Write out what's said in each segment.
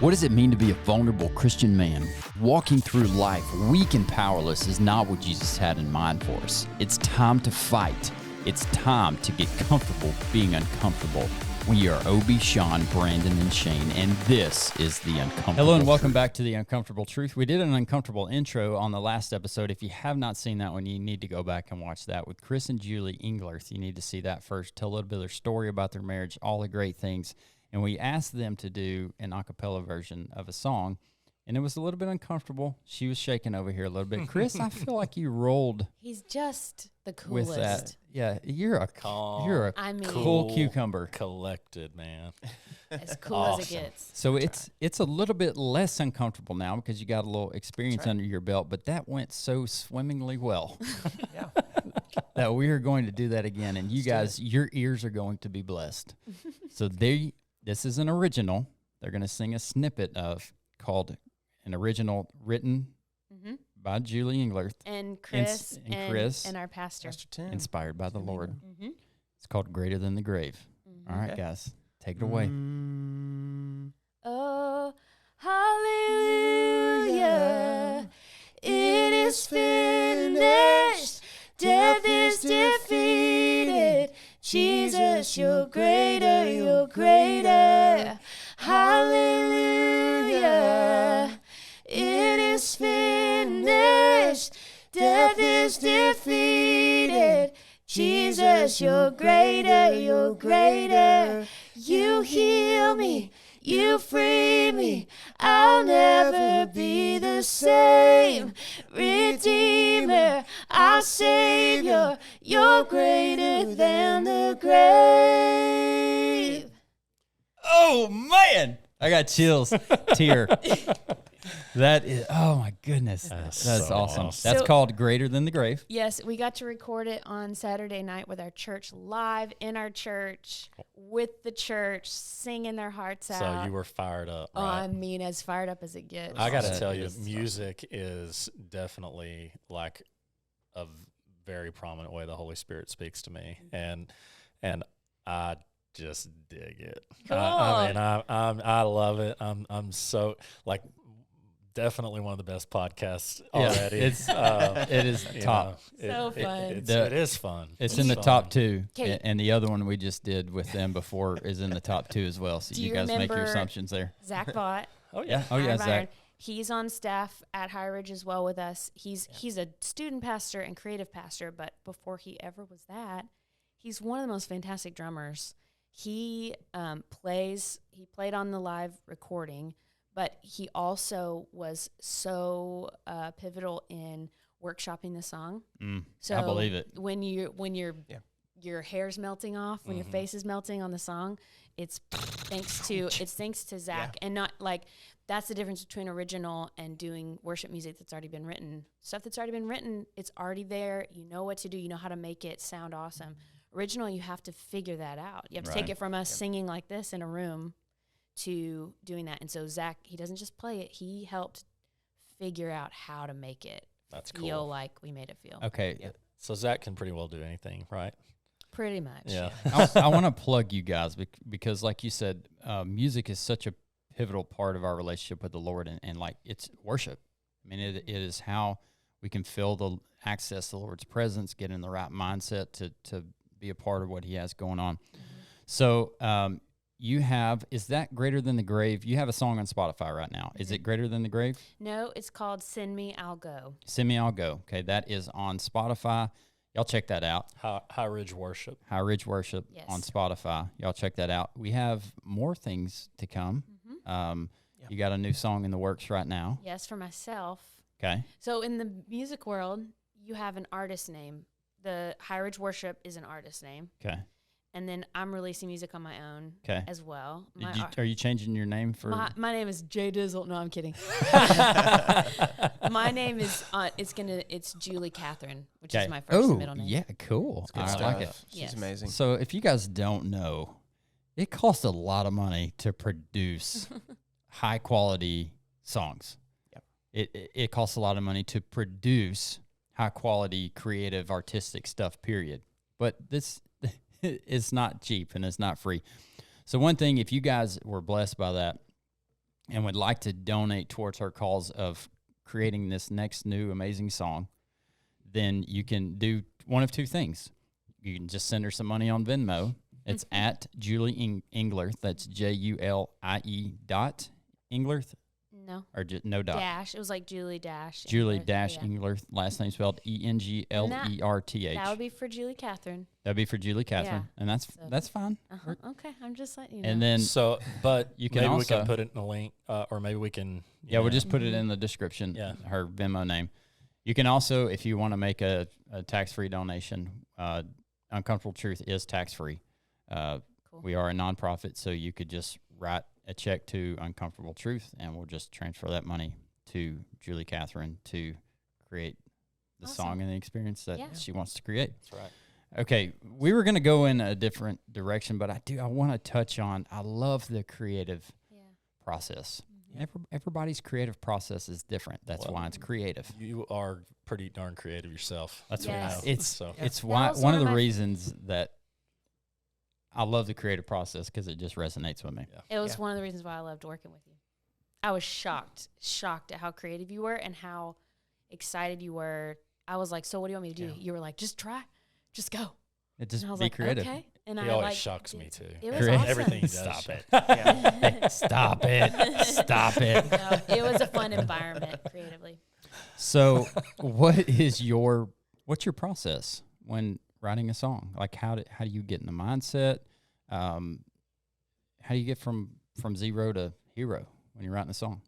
What does it mean to be a vulnerable Christian man? Walking through life weak and powerless is not what Jesus had in mind for us. It's time to fight. It's time to get comfortable being uncomfortable. We are Obi, Sean, Brandon, and Shane, and this is The Uncomfortable Hello and welcome Truth. back to The Uncomfortable Truth. We did an uncomfortable intro on the last episode. If you have not seen that one, you need to go back and watch that with Chris and Julie Englerth. You need to see that first, tell a little bit of their story about their marriage, all the great things. And we asked them to do an a cappella version of a song, and it was a little bit uncomfortable. She was shaking over here a little bit. Chris, I feel like you rolled He's just the coolest. with that. Yeah, you're a Calm, cool cucumber. Collected, man. As cool Awesome. as it gets. So it's a little bit less uncomfortable now because you got a little experience under your belt, but that went so swimmingly well that we are going to do that again. And you guys, your ears are going to be blessed. So this is an original. They're going to sing a snippet of called an original written by Julie Englerth. And Chris and Chris. and our pastor. Pastor Tim. Inspired by the Lord. Mm-hmm. It's called Greater Than the Grave. All right, guys, take it away. Oh, hallelujah. It is finished. Death is defeated. Jesus, you're greater, you're greater. Hallelujah. It is finished. Death is defeated. Jesus, you're greater, you're greater. You heal me, you free me. I'll never be the same. Redeemer, our Savior, you're greater than the grave. Oh, man. I got chills. Tear. That is, oh, my goodness. That's so awesome. awesome. That's So- called Greater Than the Grave. Yes, we got to record it on Saturday night with our church, live in our church, with the church, singing their hearts out. So you were fired up, Oh, right? I mean, as fired up as it gets. I got to That tell you, is music is definitely like a very prominent way the Holy Spirit speaks to me, and I just dig it. I mean, I love it. I'm so like definitely one of the best podcasts already. It's it is You top. know, So fun. it is fun. It's in the top two, Okay. and the other one we just did with them before is in the top two as well. So Do you you guys make your remember- assumptions there. Zach Bott. Oh yeah. Oh yeah, Byron. Zach. He's on staff at HighRidge as well with us. He's a student pastor and creative pastor, but before he ever was that, he's one of the most fantastic drummers. He played on the live recording, but he also was so pivotal in workshopping the song. So I believe it. When your hair's melting off, when your face is melting on the song, it's thanks to Zach, and not like that's the difference between original and doing worship music that's already been written. Stuff that's already been written, it's already there. You know what to do. You know how to make it sound awesome. Original, you have to figure that out. You have to take it from us singing like this in a room to doing that. And so Zach, he doesn't just play it. He helped figure out how to make it That's feel cool. like we made it feel. Okay, So Zach can pretty well do anything, right? Pretty much. Yeah. I want to plug you guys because, like you said, music is such a pivotal part of our relationship with the Lord, and like it's worship. I mean, it is how we can access the Lord's presence, get in the right mindset to be a part of what He has going on. So, is that Greater Than the Grave? You have a song on Spotify right now. Is it Greater Than the Grave? No, it's called Send Me, I'll Go. Send Me, I'll Go. Okay, that is on Spotify. Y'all check that out. HighRidge worship. HighRidge Worship Yes. on Spotify. Y'all check that out. We have more things to come. You got a new song in the works right now. Yes, for myself. Okay. So in the music world, you have an artist name. The HighRidge Worship is an artist name. Okay. And then I'm releasing music on my own as well. Are you changing your name for? My name is Jay Dizzle. No, I'm kidding. My name is it's Julie Katherine, which is my first and middle name. Yeah, cool. Good I stuff. like it. She's Yes. amazing. So if you guys don't know, it costs a lot of money to produce high quality songs. Yep. It costs a lot of money to produce high quality creative artistic stuff, period. But this it's not cheap and it's not free. So one thing, if you guys were blessed by that, and would like to donate towards her cause of creating this next new amazing song, then you can do one of two things. You can just send her some money on Venmo. It's at Julie Englerth. That's JULIE dot Englerth. No. Or no dot. Dash. It was like Julie Dash. Julie Englerth, dash yeah. Englerth. Last name spelled ENGLERTH. That would be for Julie Katherine. That'd be for Julie Katherine, and that's fine. Okay, I'm just letting you know. And then but you can maybe we also can put it in the link, or maybe we can. we'll just put it in the description. Yeah. Her Venmo name. You can also, if you want to make a tax-free donation, Uncomfortable Truth is tax-free. Cool. We are a nonprofit, so you could just write a check to Uncomfortable Truth, and we'll just transfer that money to Julie Katherine to create the song and the experience that she wants to create. That's right. Okay, we were going to go in a different direction, but I want to touch on, I love the creative process. Everybody's creative process is different. That's why it's creative. You are pretty darn creative yourself. That's Yes. what it's. So. It's was one one of of the my- reasons that I love the creative process, because it just resonates with me. It was one of the reasons why I loved working with you. I was shocked at how creative you were and how excited you were. I was like, so what do you want me to do? You were like, just try, just go. It just And I was be like, creative. okay. And He I always like shocks did- me too. It was Creative. awesome. Everything he does. Stop it. Yeah. Stop it. Stop it. No, it was a fun environment creatively. So, what's your process when writing a song? Like, how do you get in the mindset? How do you get from zero to hero when you're writing a song?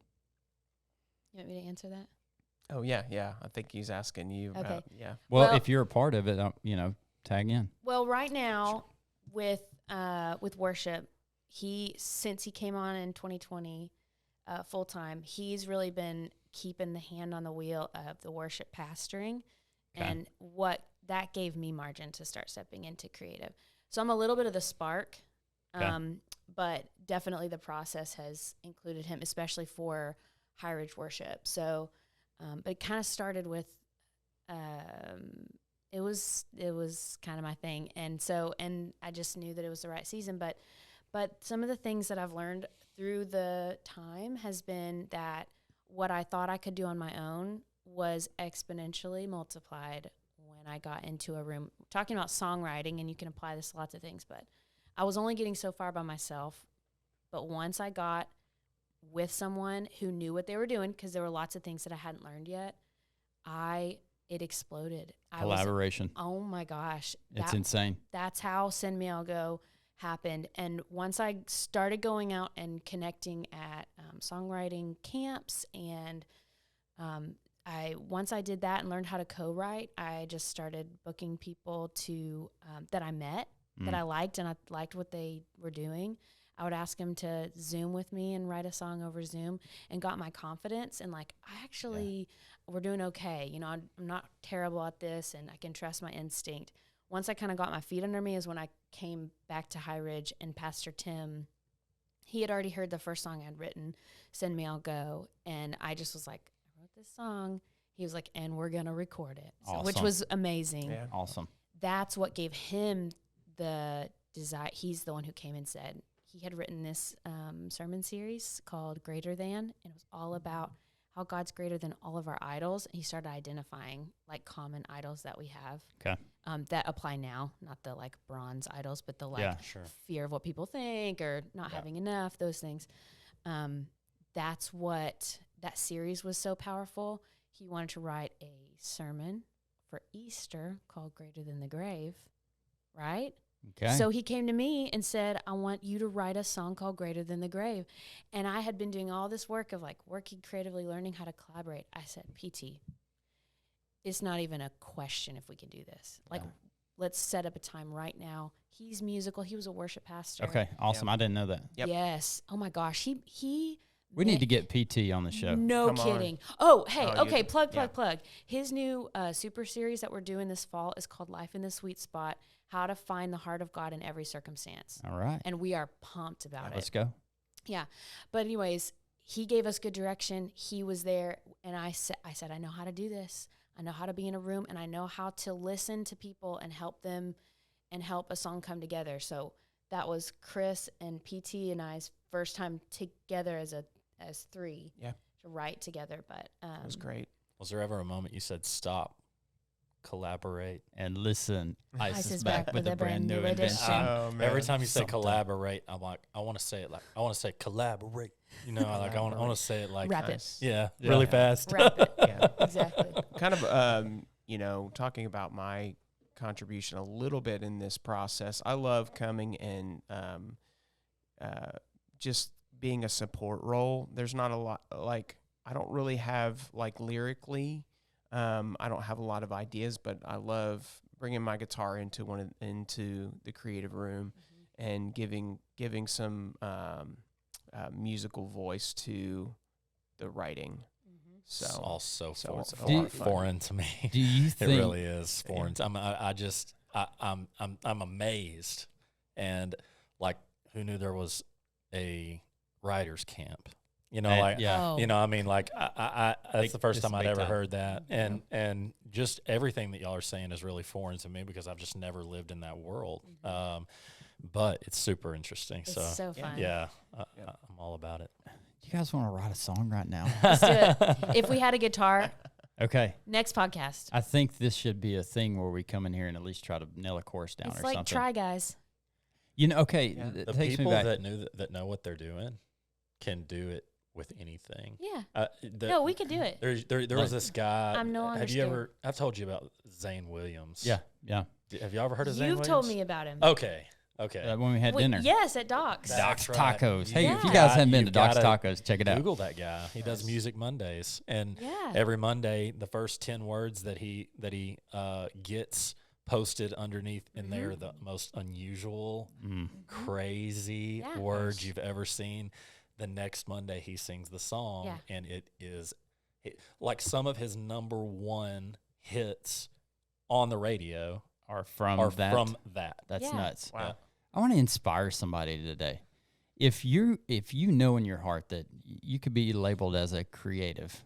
You want me to answer that? Oh yeah. I think he's asking you. Okay. About, yeah. Well, Well- if you're a part of it, tag in. Well, right now with worship, since he came on in 2020 full time, he's really been keeping the hand on the wheel of the worship pastoring, and what that gave me margin to start stepping into creative. So I'm a little bit of the spark, but definitely the process has included him, especially for HighRidge worship. So, but it kind of started with. It was kind of my thing, and I just knew that it was the right season. But some of the things that I've learned through the time has been that what I thought I could do on my own was exponentially multiplied when I got into a room talking about songwriting, and you can apply this to lots of things. But I was only getting so far by myself. But once I got with someone who knew what they were doing, because there were lots of things that I hadn't learned yet, it exploded. Collaboration. Oh my gosh. It's insane. That's how Send Me I'll Go happened. And once I started going out and connecting at songwriting camps, and once I did that and learned how to co-write, I just started booking people to that I met, that I liked, and I liked what they were doing. I would ask them to Zoom with me and write a song over Zoom, and got my confidence, and we're doing okay. I'm not terrible at this, and I can trust my instinct. Once I kind of got my feet under me is when I came back to HighRidge, and Pastor Tim, he had already heard the first song I'd written, Send Me I'll Go, and I just was like, I wrote this song. He was like, and we're going to record it, which was amazing. Yeah. Awesome. That's what gave him the desire. He's the one who came and said, he had written this sermon series called Greater Than, and it was all about how God's greater than all of our idols. And he started identifying like common idols that we have that apply now, not the like bronze idols, but the fear of what people think or not having enough, those things. That's what that series was so powerful. He wanted to write a sermon for Easter called Greater Than the Grave, right? Okay. So he came to me and said, I want you to write a song called Greater Than the Grave. And I had been doing all this work of like working creatively, learning how to collaborate. I said, PT, it's not even a question if we can do this. Like, let's set up a time right now. He's musical. He was a worship pastor. Okay. Awesome. I didn't know that. Yep. Yes. Oh my gosh. We need to get PT on the show. No Come on. kidding. Oh, hey, Oh, okay, you- plug. yeah. His new super series that we're doing this fall is called Life in the Sweet Spot, How to Find the Heart of God in Every Circumstance. All right. And we are pumped about Let's it. go. Yeah. But anyways, he gave us good direction. He was there, and I said, I know how to do this. I know how to be in a room, and I know how to listen to people and help them and help a song come together. So that was Chris and PT and I's first time together as as three Yeah. to write together. But It was great. Was there ever a moment you said stop, collaborate? And listen, Ice Ice is is back with a brand new invention. Oh, man. Every time you say Something. collaborate, I'm like, I want to say it like, I want to say collaborate. You know, like I want to say it like, Rap it. Nice. yeah, Yeah. really fast. Wrap it. Yeah. Exactly. Kind of, you know, talking about my contribution a little bit in this process. I love coming and just being a support role. There's not a lot, like, I don't really have, like, lyrically, I don't have a lot of ideas, but I love bringing my guitar into the creative room and giving some musical voice to the writing. It's So all so so foreign, it's a lot of fun. foreign to me. Do you It think really is foreign. I'm amazed, and like, who knew there was a writers camp? You know, like, yeah. Oh. you know, I mean, like, I that's the first It's time I'd big ever time. heard that, and just everything that y'all are saying is really foreign to me because I've just never lived in that world. But it's super interesting. It's So, so fun. yeah, Yeah. I'm all about it. you guys want to write a song right now? Let's do it. If we had a guitar, Okay. next podcast. I think this should be a thing where we come in here and at least try to nail a chorus down It's or like something. Try Guys. You know, okay, Yeah. it The takes me people back. that know what they're doing can do it with anything. Yeah. The- No, we could do it. There was this guy. I'm no longer Have you scared. ever? I've told you about Zane Williams. Yeah, yeah. Have you ever heard of Zane You've Williams? told me about him. Okay. Okay. When we had Wait, dinner. Yes, at Doc's. That's Doc's right. Tacos. Hey, if you Yeah. guys haven't been to You've Doc's gotta Tacos, check it out. Google that guy. He does Nice. Music Mondays, and Yeah. every Monday, the first 10 words that he gets posted underneath, and they're the most unusual, crazy Yeah. words you've ever seen. The next Monday, he sings the song, Yeah. and it is like some of his number one hits on the radio Are from are that. from that. That's Yeah. nuts. Wow. I want to inspire somebody today. If you know in your heart that you could be labeled as a creative,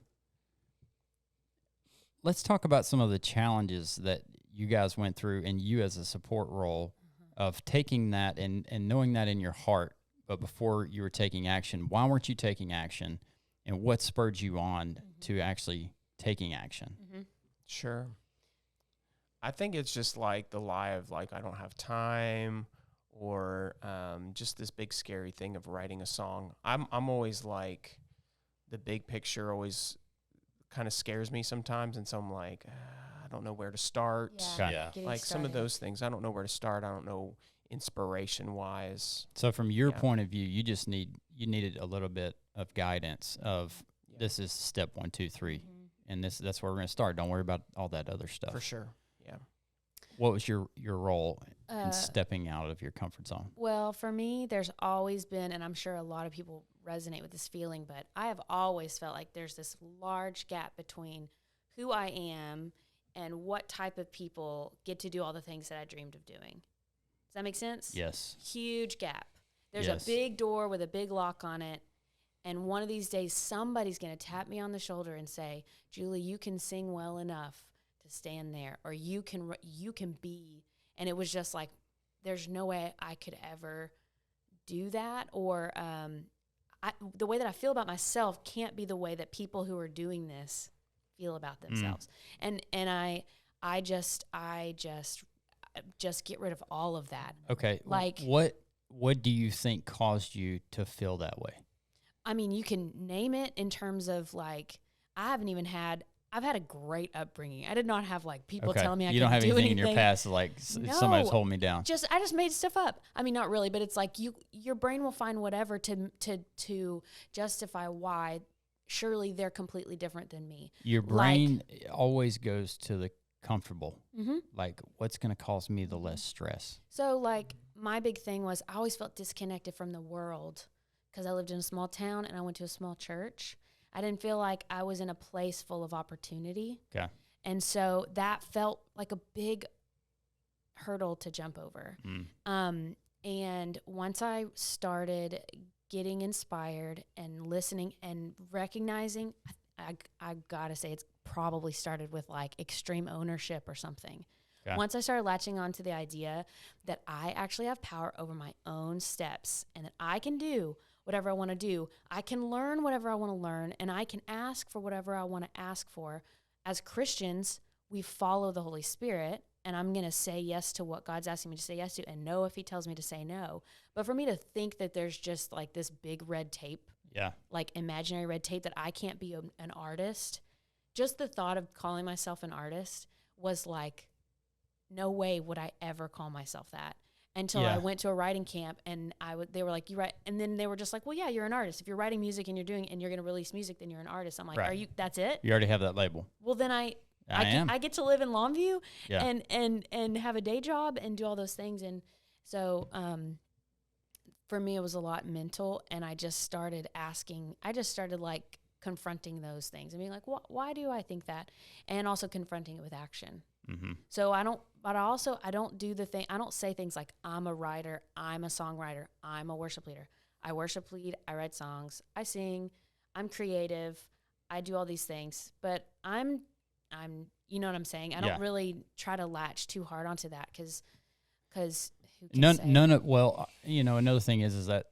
let's talk about some of the challenges that you guys went through and you as a support role of taking that and knowing that in your heart, but before you were taking action, why weren't you taking action, and what spurred you on to actually taking action? Sure. I think it's just like the lie of like I don't have time, or just this big scary thing of writing a song. I'm always like the big picture always kind of scares me sometimes, and so I'm like I don't know where to start. Okay. Yeah. Getting Like some of started. those things, I don't know where to start. I don't know inspiration wise. So from your Yeah. point of view, you just needed a little bit of guidance of Yeah. this is step 1, 2, 3, and that's where we're gonna start. Don't worry about all that other stuff. For sure. Yeah. What was your role in Uh, stepping out of your comfort zone? Well, for me, there's always been, and I'm sure a lot of people resonate with this feeling, but I have always felt like there's this large gap between who I am and what type of people get to do all the things that I dreamed of doing. Does that make sense? Yes. Huge gap. There's Yes. a big door with a big lock on it. And one of these days, somebody's going to tap me on the shoulder and say, Julie, you can sing well enough to stand there, or you can be. And it was just like, there's no way I could ever do that. Or the way that I feel about myself can't be the way that people who are doing this feel about themselves. And I just get rid of all of that. Okay. Like- what do you think caused you to feel that way? I mean, you can name it in terms of like, I've had a great upbringing. I did not have like people telling me I you don't have couldn't do anything in your past like somebody's No. holding me down. I just made stuff up. I mean, not really, but it's like your brain will find whatever to justify why. Surely they're completely different than me. Your brain always goes to the comfortable. Mm-hmm. Like, what's going to cause me the less stress? So like my big thing was I always felt disconnected from the world because I lived in a small town and I went to a small church. I didn't feel like I was in a place full of opportunity. Okay. And so that felt like a big hurdle to jump over. And once I started getting inspired and listening and recognizing, I gotta say it's probably started with like extreme ownership or something. Okay. Once I started latching on to the idea that I actually have power over my own steps and that I can do whatever I want to do. I can learn whatever I want to learn, and I can ask for whatever I want to ask for. As Christians, we follow the Holy Spirit, and I'm going to say yes to what God's asking me to say yes to and no if he tells me to say no. But for me to think that there's just like this big red tape, like imaginary red tape, that I can't be an artist, just the thought of calling myself an artist was like, no way would I ever call myself that. Until I went to a writing camp, and they were like, you write, and then they were just like, well, yeah, you're an artist. If you're writing music and you're going to release music, then you're an artist. I'm like, are you, that's it? You already have that label. Well, then I get to live in Longview and have a day job and do all those things. And so, for me, it was a lot mental, and I just started like confronting those things and being like, why do I think that? And also confronting it with action. Mm-hmm. So I don't do the thing. I don't say things like, I'm a writer, I'm a songwriter, I'm a worship leader. I worship lead, I write songs, I sing, I'm creative, I do all these things, but I'm, you know what I'm saying? I don't really try to latch too hard onto that because who can say? Another thing is that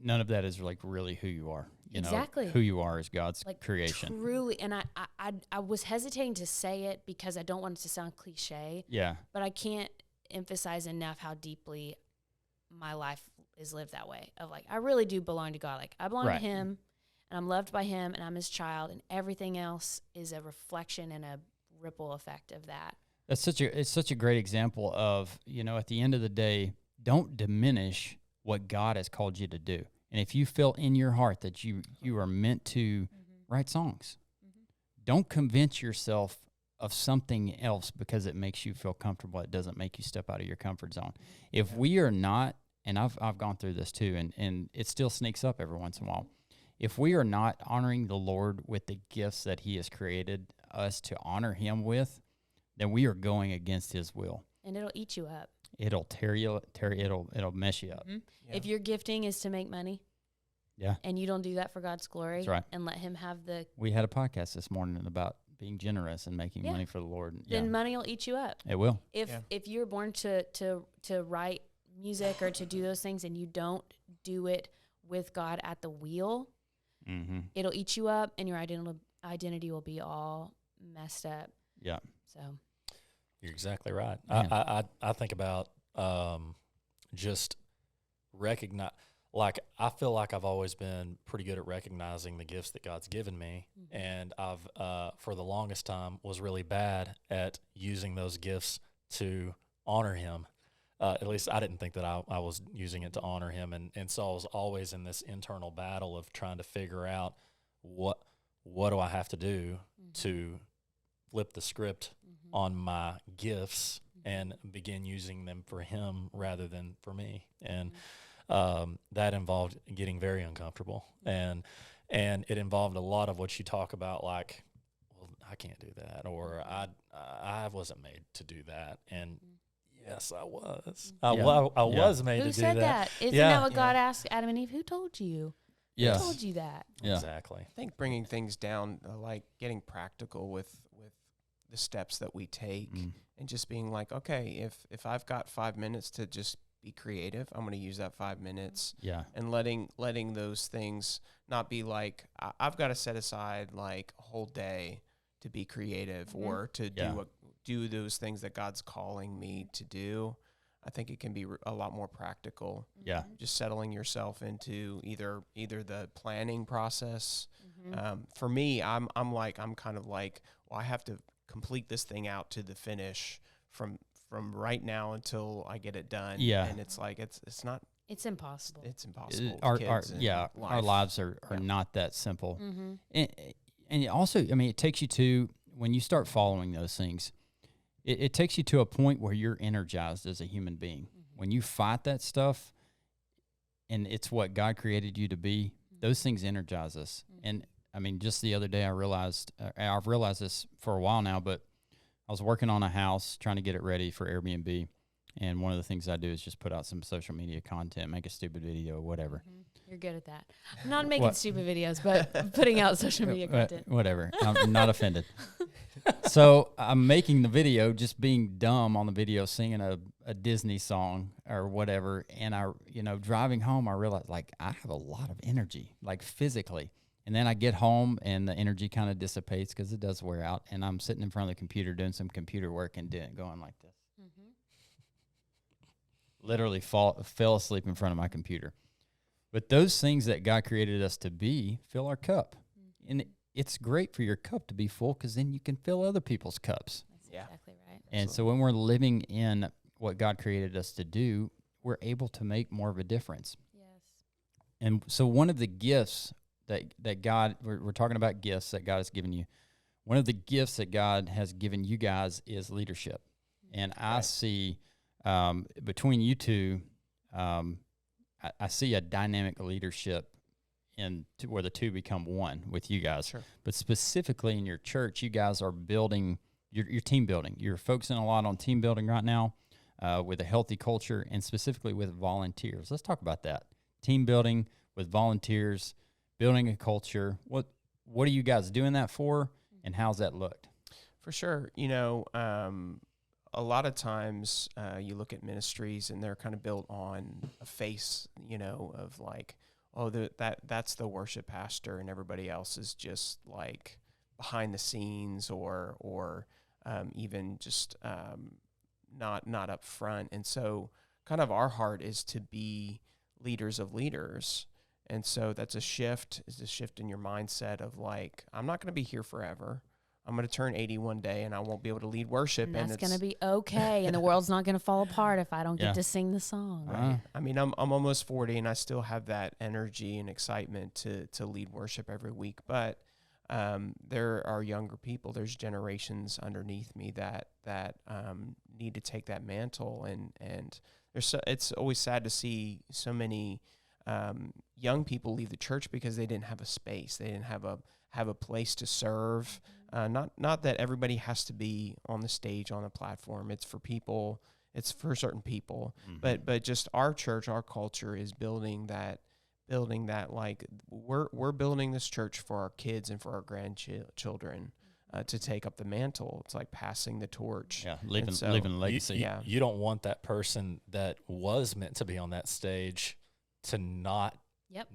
none of that is like really who you are. You know, who you are is God's creation. Truly, and I was hesitating to say it because I don't want it to sound cliche. Yeah. But I can't emphasize enough how deeply my life is lived that way. Of like, I really do belong to God. Like, I belong to him, and I'm loved by him, and I'm his child, and everything else is a reflection and a ripple effect of that. It's such a great example of, at the end of the day, don't diminish what God has called you to do. And if you feel in your heart that you are meant to write songs, don't convince yourself of something else because it makes you feel comfortable. It doesn't make you step out of your comfort zone. If we are not, and I've gone through this too, and it still sneaks up every once in a while. If we are not honoring the Lord with the gifts that he has created us to honor him with, then we are going against his will. And it'll eat you up. It'll it'll mess you up. Mm-hmm. Yeah. If your gifting is to make money, and you don't do that for God's glory, that's right, and let him have the... We had a podcast this morning about being generous and making money for the Lord. Then money will eat you up. It will. If you're born to write music or to do those things and you don't do it with God at the wheel, it'll eat you up, and your identity will be all messed up. Yeah. So... You're exactly right. I think about just recognize. Like, I feel like I've always been pretty good at recognizing the gifts that God's given me, and I've for the longest time was really bad at using those gifts to honor Him. At least I didn't think that I was using it to honor Him, and so I was always in this internal battle of trying to figure out what do I have to do to flip the script on my gifts and begin using them for Him rather than for me. And that involved getting very uncomfortable. And it involved a lot of what you talk about, like, well, I can't do that, or I wasn't made to do that. And yes, I was. I was made to do that. Who said that? Isn't that what God asked Adam and Eve? Who told you? Who told you that? Yeah. Exactly. I think bringing things down, like getting practical with the steps that we take, and just being like, okay, if I've got 5 minutes to just be creative, I'm going to use that 5 minutes. Yeah. And letting those things not be like, I've got to set aside like a whole day to be creative or to do those things that God's calling me to do. I think it can be a lot more practical. Yeah. Just settling yourself into either the planning process. For me, I'm kind of like, well, I have to complete this thing out to the finish from right now until I get it done. Yeah. And it's like, it's not. It's impossible. It's impossible. Our lives are not that simple. And also, I mean, it takes you to, when you start following those things, it takes you to a point where you're energized as a human being. When you fight that stuff, and it's what God created you to be, those things energize us. And I mean, just the other day I realized, I've realized this for a while now, but I was working on a house, trying to get it ready for Airbnb. And one of the things I do is just put out some social media content, make a stupid video or whatever. You're good at that. Not making stupid videos, but putting out social media content. Whatever. I'm not offended. So I'm making the video, just being dumb on the video, singing a Disney song or whatever. And driving home, I realized like I have a lot of energy, like physically. And then I get home and the energy kind of dissipates because it does wear out. And I'm sitting in front of the computer doing some computer work and going like this. Mm-hmm. Literally fell asleep in front of my computer. But those things that God created us to be fill our cup. Mm-hmm. And it's great for your cup to be full because then you can fill other people's cups. That's exactly right. And so when we're living in what God created us to do, we're able to make more of a difference. Yes. And so one of the gifts that God, we're talking about gifts that God has given you. One of the gifts that God has given you guys is leadership. And I see between you two, I see a dynamic leadership where the two become one with you guys. Sure. But specifically in your church, you guys are building, you're team building. You're focusing a lot on team building right now with a healthy culture and specifically with volunteers. Let's talk about that. Team building with volunteers, building a culture. What are you guys doing that for, and how's that looked? For sure. A lot of times you look at ministries and they're kind of built on a face, of like, oh, that's the worship pastor and everybody else is just like behind the scenes or even just not up front. And so kind of our heart is to be leaders of leaders. And so that's a shift in your mindset of like, I'm not going to be here forever. I'm going to turn 80 one day and I won't be able to lead worship. And that's going to be okay. And the world's not going to fall apart if I don't get to sing the song. Right. I mean, I'm almost 40 and I still have that energy and excitement to lead worship every week. But there are younger people. There's generations underneath me that need to take that mantle. And it's always sad to see so many young people leave the church because they didn't have a space. They didn't have a place to serve. Not that everybody has to be on the stage, on the platform. It's for people. It's for certain people. Mm-hmm. But just our church, our culture is building that like we're building this church for our kids and for our grandchildren to take up the mantle. It's like passing the torch. Yeah, leaving legacy. You don't want that person that was meant to be on that stage to not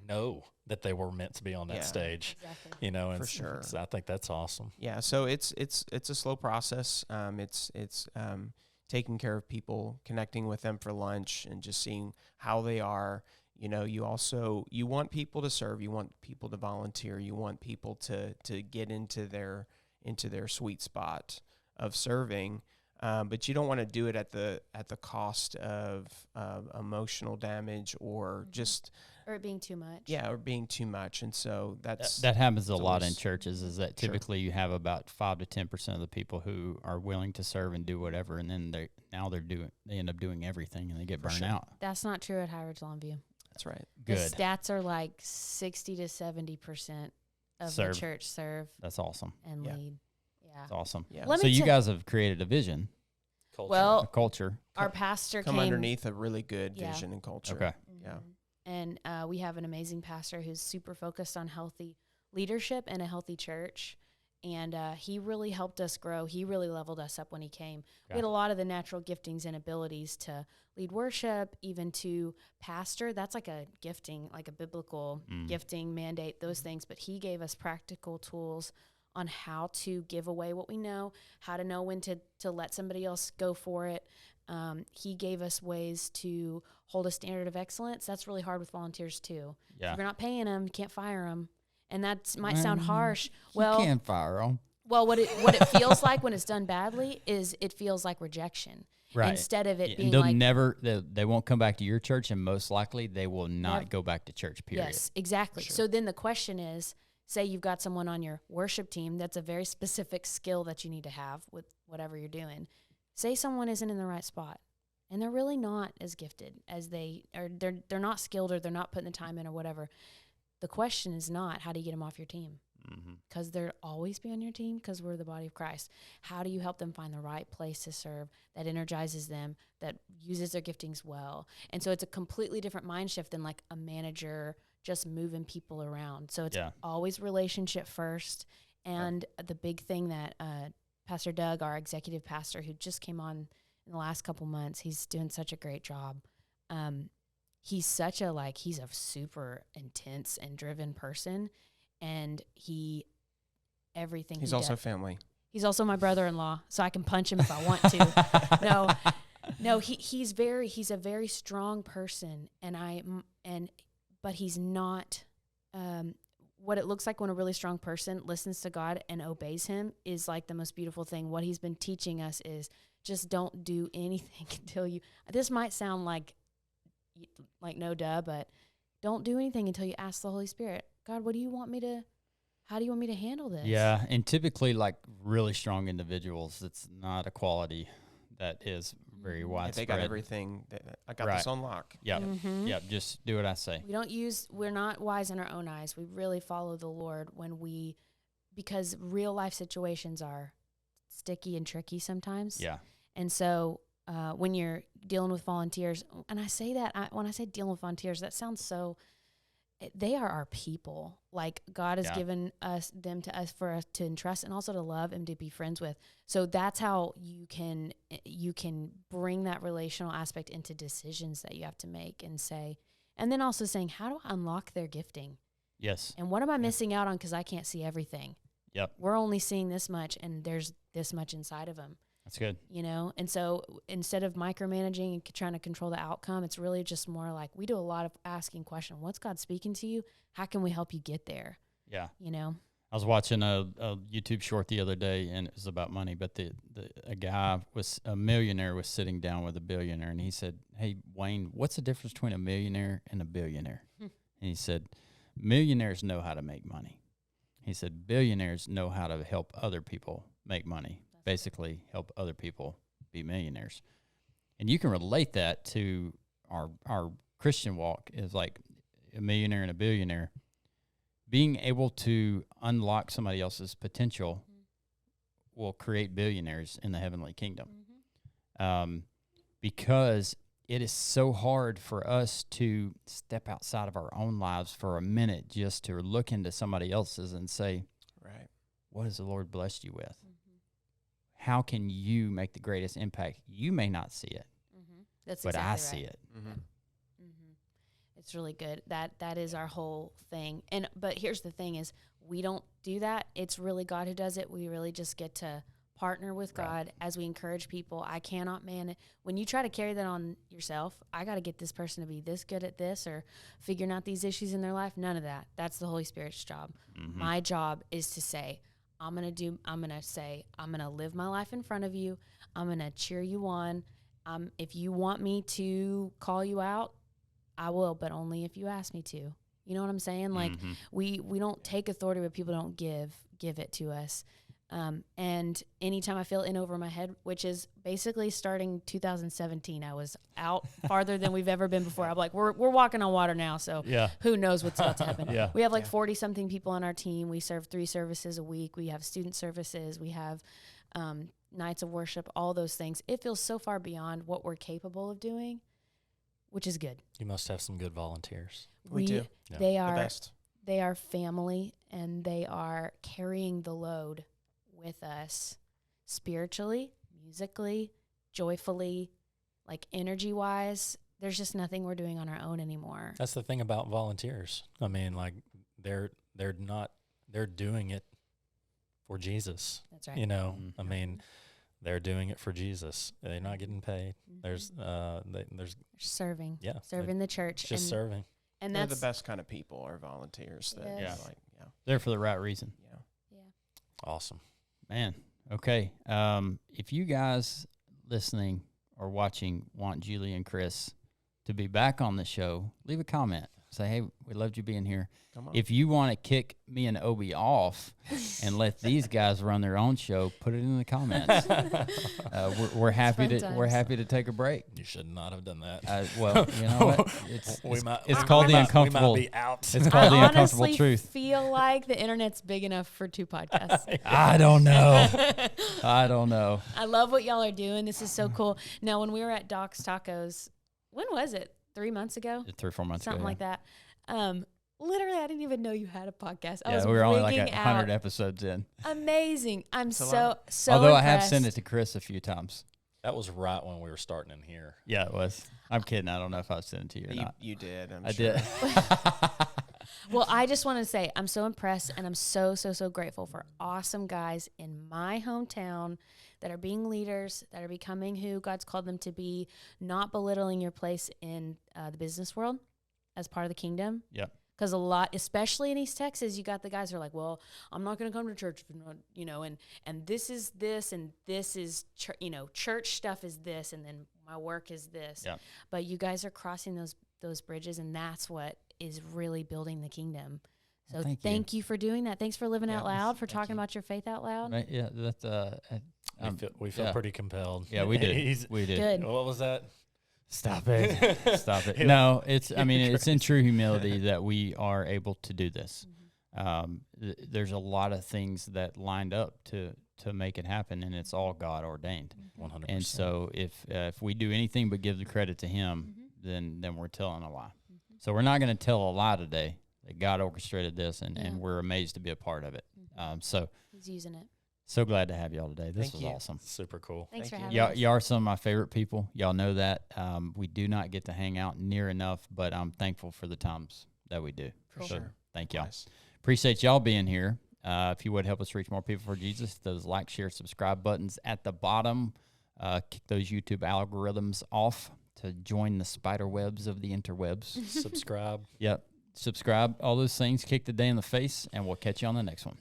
know that they were meant to be on that stage. Exactly. And for sure. I think that's awesome. Yeah. So it's a slow process. It's taking care of people, connecting with them for lunch and just seeing how they are. You want people to serve, you want people to volunteer, you want people to get into their sweet spot of serving. But you don't want to do it at the cost of emotional damage or just or it being too much. Yeah, or being too much, and so that happens a lot in churches. Is that typically you have about 5 to 10% of the people who are willing to serve and do whatever, and then they end up doing everything and they get burned out. That's not true at HighRidge Longview. That's right. Good. The stats are like 60 to 70% of the church serve. That's awesome. And lead. Yeah. That's awesome. Yeah. So you guys have created a vision. Well, a culture. Our pastor come came underneath a really good vision and culture. Okay. Mm-hmm. Yeah. And we have an amazing pastor who's super focused on healthy leadership and a healthy church. And he really helped us grow. He really leveled us up when he came. Okay. We had a lot of the natural giftings and abilities to lead worship, even to pastor. That's like a gifting, like a biblical gifting mandate, those things. But he gave us practical tools on how to give away what we know, how to know when to let somebody else go for it. He gave us ways to hold a standard of excellence. That's really hard with volunteers too. Yeah. If you're not paying them, you can't fire them. And that might sound harsh. Well, you can't fire them. Well, what it feels like when it's done badly is it feels like rejection. Right. Instead of it being they'll like they won't come back to your church, and most likely they will not go back to church. Period. Yes, exactly. Sure. So then the question is, say you've got someone on your worship team that's a very specific skill that you need to have with whatever you're doing. Say someone isn't in the right spot, and they're really not as gifted as they are. They're not skilled, or they're not putting the time in, or whatever. The question is not how do you get them off your team, because they'll always be on your team because we're the body of Christ. How do you help them find the right place to serve that energizes them, that uses their giftings well? And so it's a completely different mind shift than like a manager just moving people around. So it's always relationship first. And the big thing that Pastor Doug, our executive pastor, who just came on in the last couple months. He's doing such a great job. He's such a he's a super intense and driven person, and everything. He's also family. He's also my brother-in-law, so I can punch him if I want to. No, he's a very strong person, but he's not. What it looks like when a really strong person listens to God and obeys Him is like the most beautiful thing. What He's been teaching us is just don't do anything until you. This might sound like no duh, but don't do anything until you ask the Holy Spirit, God, what do you want me to? How do you want me to handle this? Yeah, and typically, like really strong individuals, it's not a quality that is very widespread. They got everything. I got this on lock. Yeah, yeah. Just do what I say. We're not wise in our own eyes. We really follow the Lord because real life situations are sticky and tricky sometimes. Yeah. And so when you're dealing with volunteers, and I say that, when I say dealing with volunteers, that sounds so. They are our people. Like God has given them to us for us to entrust and also to love and to be friends with. So that's how you can bring that relational aspect into decisions that you have to make and say, and then also saying, how do I unlock their gifting? Yes. And what am I missing out on because I can't see everything? Yep. We're only seeing this much, and there's this much inside of them. That's good. And so instead of micromanaging and trying to control the outcome, it's really just more like we do a lot of asking questions. What's God speaking to you? How can we help you get there? Yeah. I was watching a YouTube short the other day, and it was about money, but a millionaire was sitting down with a billionaire, and he said, hey, Wayne, what's the difference between a millionaire and a billionaire? And he said, millionaires know how to make money. He said, billionaires know how to help other people make money. Basically help other people be millionaires. And you can relate that to our Christian walk is like a millionaire and a billionaire. Being able to unlock somebody else's potential will create billionaires in the heavenly kingdom. Because it is so hard for us to step outside of our own lives for a minute just to look into somebody else's and say, right, what has the Lord blessed you with? How can you make the greatest impact? You may not see it, That's but exactly I see it. It's really good. That is our whole thing. But here's the thing is we don't do that. It's really God who does it. We really just get to partner with God as we encourage people. I cannot manage. When you try to carry that on yourself, I got to get this person to be this good at this or figuring out these issues in their life. None of that. That's the Holy Spirit's job. My job is to say, I'm going to live my life in front of you. I'm going to cheer you on. If you want me to call you out, I will, but only if you ask me to. You know what I'm saying? Like we don't take authority where people don't give it to us. And anytime I feel in over my head, which is basically starting 2017, I was out farther than we've ever been before. I'm like, we're walking on water now, so who knows what's about to happen. We have 40-something people on our team. We serve 3 services a week. We have student services. We have nights of worship, all those things. It feels so far beyond what we're capable of doing, which is good. You must have some good volunteers. We do. Yeah. They The are best. They are family, and they are carrying the load with us spiritually, musically, joyfully, like energy-wise. There's just nothing we're doing on our own anymore. That's the thing about volunteers. I mean, like they're doing it for Jesus. That's right. I mean, they're doing it for Jesus. They're not getting paid. There's serving. Yeah. Serving the church. Just serving. And They're that's the best kind of people are volunteers. That Yes. There for the right reason. Awesome. Man, okay. If you guys listening or watching want Julie and Chris to be back on the show, leave a comment. Say, hey, we loved you being here. Come on. If you want to kick me and Obi off and let these guys run their own show, put it in the comments. We're happy to take a break. You should not have done that. Well, you know what? It's called the We uncomfortable. might be out. It's called the uncomfortable honestly truth. feel like the internet's big enough for 2 podcasts. I don't know. I don't know. I love what y'all are doing. This is so cool. Now, when we were at Doc's Tacos, when was it? 3 months ago? 3 or 4 months Something ago. like that. Literally, I didn't even know you had a podcast. I Yeah, was we were only like wigging 100 out. episode in. Amazing. I'm That's a so lot. Although I have impressed. sent it to Chris a few times. That was right when we were starting in here. Yeah, it was. I'm kidding. I don't know if I've sent it to you or not. You did. I'm I sure. did. Well, I just want to say I'm so impressed and I'm so grateful for awesome guys in my hometown that are being leaders, that are becoming who God's called them to be, not belittling your place in the business world as part of the kingdom. Yep. Because a lot, especially in East Texas, you got the guys who are like, well, I'm not going to come to church, if you're not, you know, and this is this, and this is, church stuff is this, and then my work is this. Yep. But you guys are crossing those bridges, and that's what is really building the kingdom. So Well, thank you for doing that. Thanks for living Yeah, out loud, for thank talking you. about your faith out loud. Right, yeah, that. We feel yeah. pretty compelled. Yeah, we did. He's- We did. Good. What was that? Stop it. Stop it. No, it's in true humility that we are able to do this. There's a lot of things that lined up to make it happen, and it's all God ordained. 100%. And so if we do anything but give the credit to Him, then we're telling a lie. So we're not going to tell a lie today that God orchestrated this, and we're amazed to be a part of it. So He's using it. so glad to have y'all today. This Thank was you. awesome. Super cool. Thanks Thank for you. having us. Y'all are some of my favorite people. Y'all know that. We do not get to hang out near enough, but I'm thankful for the times that we do. For So sure. thank y'all. Nice. Appreciate y'all being here. If you would help us reach more people for Jesus, those like, share, subscribe buttons at the bottom. Kick those YouTube algorithms off to join the spider webs of the interwebs. Subscribe. Yep. Subscribe, all those things. Kick the day in the face, and we'll catch you on the next one.